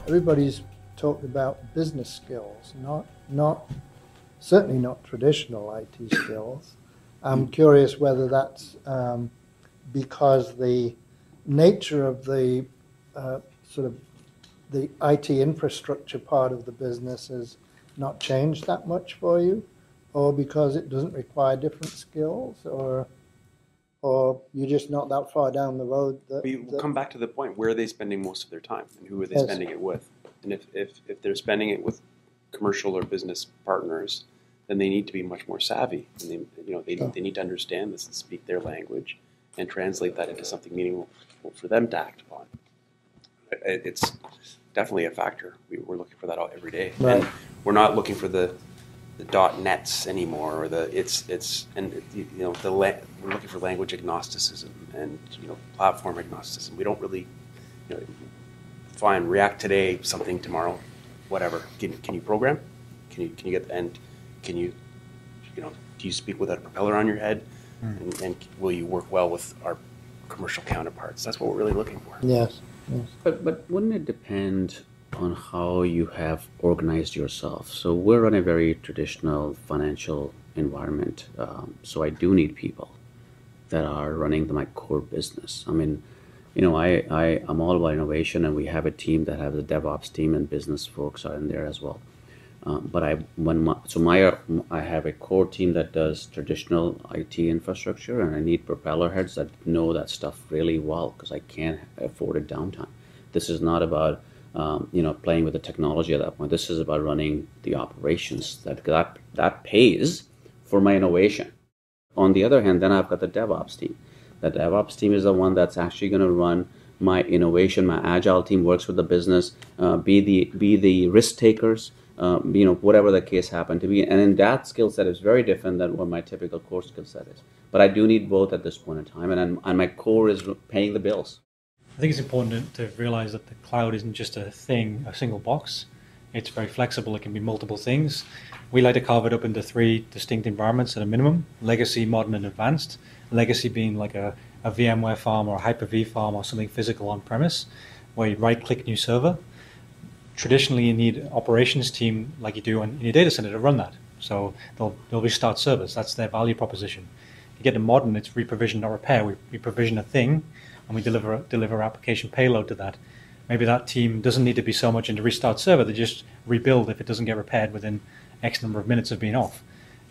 everybody's talked about business skills, certainly not traditional IT skills. I'm curious whether that's because the nature of the sort of the IT infrastructure part of the business has not changed that much for you, or because it doesn't require different skills, or you're just not that far down the road. We'll come back to the point, where are they spending most of their time, and who are they spending it with? And if they're spending it with commercial or business partners, then they need to be much more savvy, and they need to understand this and speak their language and translate that into something meaningful for them to act upon. It's definitely a factor. We're looking for that every day, right. And we're not looking for the .nets anymore, or we're looking for language agnosticism and platform agnosticism. We don't really fine React today, something tomorrow, whatever. Can you program? Can you get, and can you do you speak without a propeller on your head? And will you work well with our commercial counterparts? That's what we're really looking for. Yes. But wouldn't it depend on how you have organized yourself? So we're in a very traditional financial environment, so I do need people that are running my core business. I mean, I'm all about innovation, and we have a team that has a DevOps team, and business folks are in there as well. But I have a core team that does traditional IT infrastructure, and I need propeller heads that know that stuff really well, because I can't afford a downtime. This is not about playing with the technology at that point. This is about running the operations that pays for my innovation. On the other hand, then I've got the DevOps team. The DevOps team is the one that's actually going to run my innovation. My agile team works with the business, be the risk takers. Whatever the case happened to be. And in that skill set is very different than what my typical core skill set is. But I do need both at this point in time, and my core is paying the bills. I think it's important to realize that the cloud isn't just a single box. It's very flexible. It can be multiple things. We like to carve it up into 3 distinct environments at a minimum: legacy, modern, and advanced. Legacy being like a VMware farm or a Hyper-V farm or something physical on-premise, where you right-click new server. Traditionally, you need an operations team like you do in your data center to run that. So they'll restart servers. That's their value proposition. You get to modern, it's reprovision, not repair. We provision a thing, and we deliver application payload to that. Maybe that team doesn't need to be so much into restart server. They just rebuild if it doesn't get repaired within X number of minutes of being off.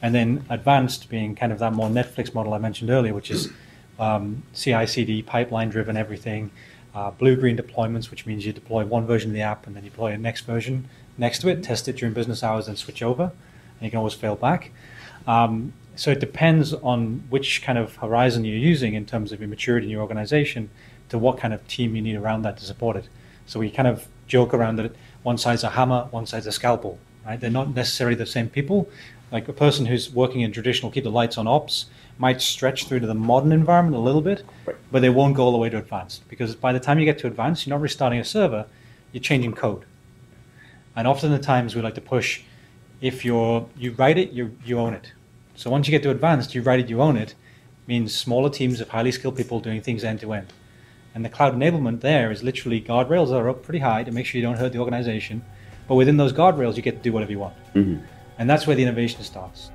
And then advanced being kind of that more Netflix model I mentioned earlier, which is CI/CD, pipeline-driven everything. Blue-green deployments, which means you deploy one version of the app and then you deploy a next version next to it, test it during business hours, and switch over. And you can always fail back. So it depends on which kind of horizon you're using in terms of your maturity in your organization to what kind of team you need around that to support it. So we kind of joke around that one side's a hammer, one side's a scalpel, right? They're not necessarily the same people. Like a person who's working in traditional keep the lights on ops might stretch through to the modern environment a little bit, right, but they won't go all the way to advanced, because by the time you get to advanced, you're not restarting a server, you're changing code. And often the times we like to push, if you write it, you own it. So once you get to advanced, you write it, you own it, means smaller teams of highly skilled people doing things end to end. And the cloud enablement there is literally guardrails that are up pretty high to make sure you don't hurt the organization, but within those guardrails, you get to do whatever you want. Mm-hmm. And that's where the innovation starts.